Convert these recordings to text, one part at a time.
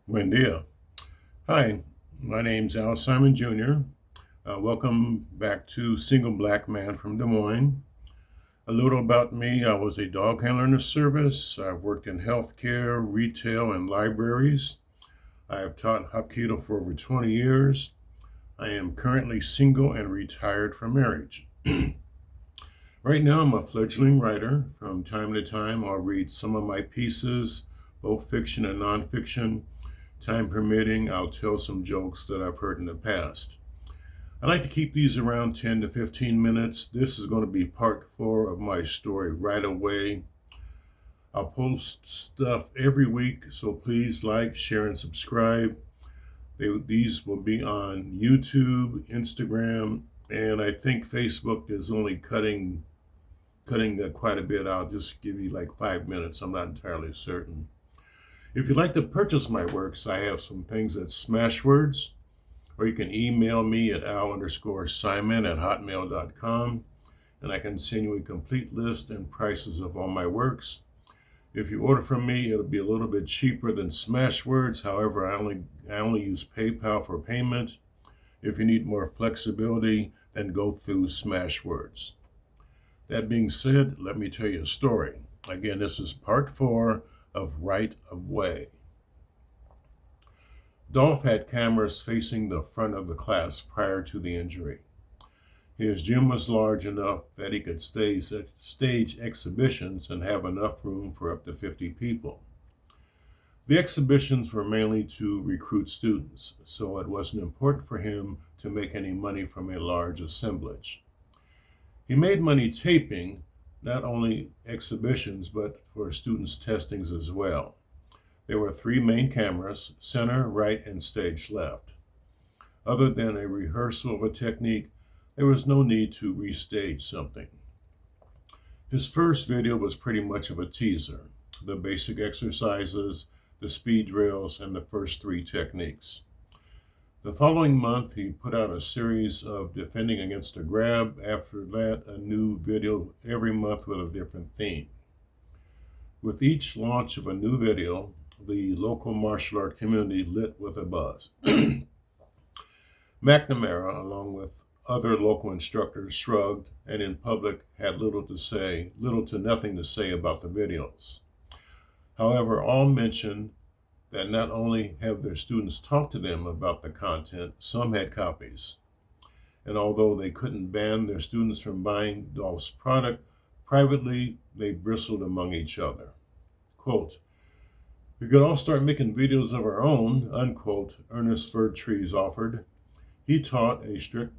Buen dia. Hi, my name's Al Simon Jr. Welcome back to Single Black Man from Des Moines. A little about me: I was a dog handler in the service. I've worked in healthcare, retail, and libraries. I have taught Hapkido for over 20 years. I am currently single and retired from marriage. Right now, I'm a fledgling writer. From time to time, I'll read some of my pieces, both fiction and nonfiction. Time permitting, I'll tell some jokes that I've heard in the past. I like to keep these around 10 to 15 minutes. This is going to be part 4 of my story right away. I'll post stuff every week, so please like, share, and subscribe. These will be on YouTube, Instagram, and I think Facebook is only cutting quite a bit. I'll just give you like 5 minutes. I'm not entirely certain. If you'd like to purchase my works, I have some things at Smashwords, or you can email me at al_simon@hotmail.com, and I can send you a complete list and prices of all my works. If you order from me, it'll be a little bit cheaper than Smashwords. However, I only use PayPal for payment. If you need more flexibility, then go through Smashwords. That being said, let me tell you a story. Again, this is part 4 of Right of Way. Dolph had cameras facing the front of the class prior to the injury. His gym was large enough that he could stage exhibitions and have enough room for up to 50 people. The exhibitions were mainly to recruit students, so it wasn't important for him to make any money from a large assemblage. He made money taping not only exhibitions, but for students' testings as well. There were 3 main cameras: center, right, and stage left. Other than a rehearsal of a technique, there was no need to restage something. His first video was pretty much of a teaser: the basic exercises, the speed drills, and the first 3 techniques. The following month, he put out a series of defending against a grab. After that, a new video every month with a different theme. With each launch of a new video, the local martial art community lit with a buzz. McNamara, along with other local instructors, shrugged and in public had little to nothing to say about the videos. However, all mentioned that not only have their students talked to them about the content, some had copies. And although they couldn't ban their students from buying Dolph's product, privately they bristled among each other. Quote, "We could all start making videos of our own," unquote, Ernest Trees offered. He taught a strict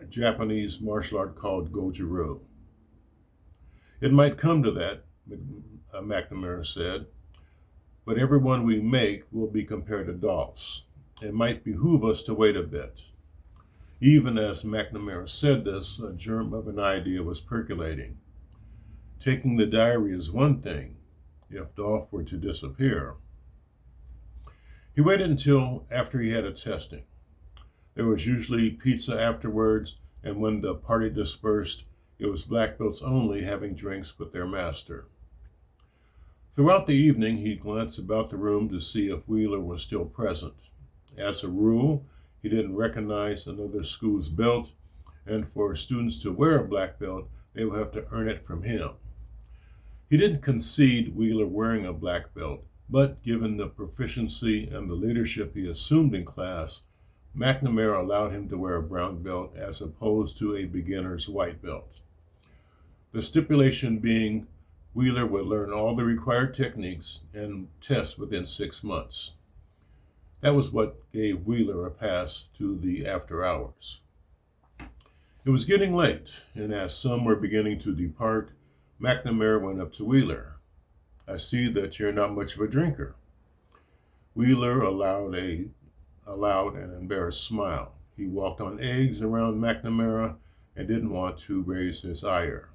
Japanese martial art called Goju-Ryu. "It might come to that," McNamara said, "but every one we make will be compared to Dolph's. It might behoove us to wait a bit." Even as McNamara said this, a germ of an idea was percolating. Taking the diary is one thing, if Dolph were to disappear. He waited until after he had a testing. There was usually pizza afterwards, and when the party dispersed, it was black belts only having drinks with their master. Throughout the evening, he glanced about the room to see if Wheeler was still present. As a rule, he didn't recognize another school's belt, and for students to wear a black belt, they would have to earn it from him. He didn't concede Wheeler wearing a black belt, but given the proficiency and the leadership he assumed in class, McNamara allowed him to wear a brown belt as opposed to a beginner's white belt. The stipulation being Wheeler would learn all the required techniques and test within 6 months. That was what gave Wheeler a pass to the after hours. It was getting late, and as some were beginning to depart, McNamara went up to Wheeler. "I see that you're not much of a drinker." Wheeler allowed an embarrassed smile. He walked on eggs around McNamara and didn't want to raise his ire.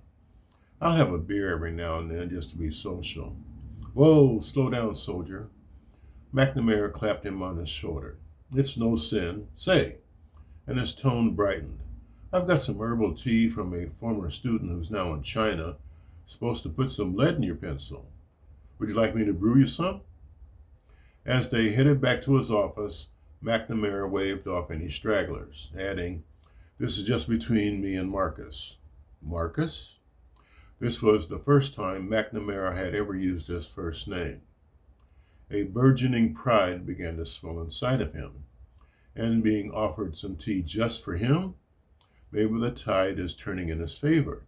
"I'll have a beer every now and then just to be social." "Whoa, slow down, soldier." McNamara clapped him on his shoulder. "It's no sin. Say," and his tone brightened, "I've got some herbal tea from a former student who's now in China. Supposed to put some lead in your pencil. Would you like me to brew you some?" As they headed back to his office, McNamara waved off any stragglers, adding, "This is just between me and Marcus." Marcus? This was the first time McNamara had ever used his first name. A burgeoning pride began to swell inside of him, and being offered some tea just for him, maybe the tide is turning in his favor.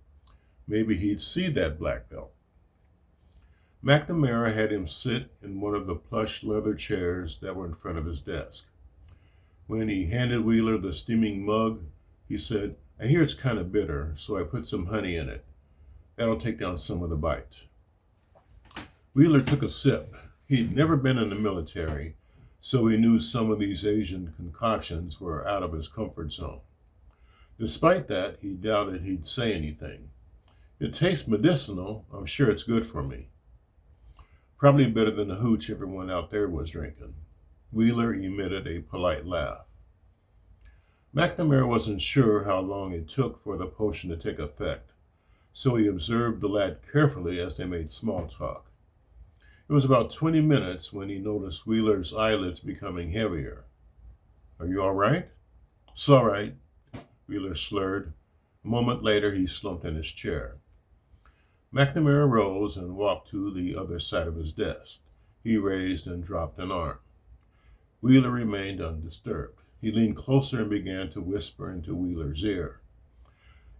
Maybe he'd see that black belt. McNamara had him sit in one of the plush leather chairs that were in front of his desk. When he handed Wheeler the steaming mug, he said, "I hear it's kind of bitter, so I put some honey in it. That'll take down some of the bite." Wheeler took a sip. He'd never been in the military, so he knew some of these Asian concoctions were out of his comfort zone. Despite that, he doubted he'd say anything. "It tastes medicinal. I'm sure it's good for me." Probably better than the hooch everyone out there was drinking. Wheeler emitted a polite laugh. McNamara wasn't sure how long it took for the potion to take effect, so he observed the lad carefully as they made small talk. It was about 20 minutes when he noticed Wheeler's eyelids becoming heavier. "Are you all right?" "It's all right," Wheeler slurred. A moment later, he slumped in his chair. McNamara rose and walked to the other side of his desk. He raised and dropped an arm. Wheeler remained undisturbed. He leaned closer and began to whisper into Wheeler's ear.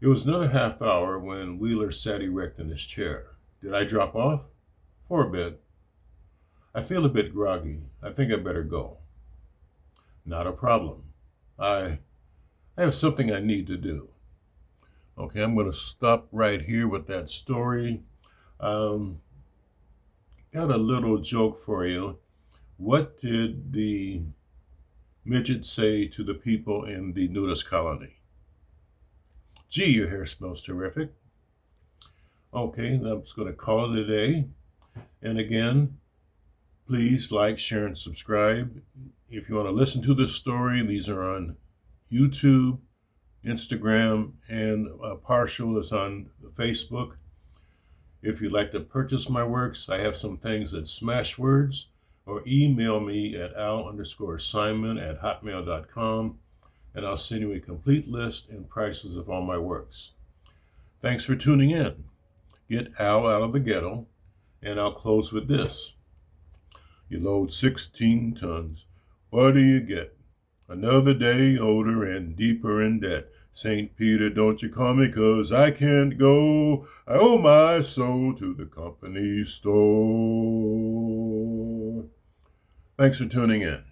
It was another half hour when Wheeler sat erect in his chair. "Did I drop off?" "For a bit." "I feel a bit groggy. I think I better go." "Not a problem. I have something I need to do." Okay, I'm going to stop right here with that story. Got a little joke for you. What did the midget say to the people in the nudist colony? "Gee, your hair smells terrific." Okay, I'm just going to call it a day. And again, please like, share, and subscribe. If you want to listen to this story, these are on YouTube, Instagram, and partial is on Facebook. If you'd like to purchase my works, I have some things at Smashwords, or email me at al_simon@hotmail.com, and I'll send you a complete list and prices of all my works. Thanks for tuning in. Get Al out of the ghetto, and I'll close with this. You load 16 tons. What do you get? Another day older and deeper in debt. St. Peter, don't you call me, 'cause I can't go. I owe my soul to the company store. Thanks for tuning in.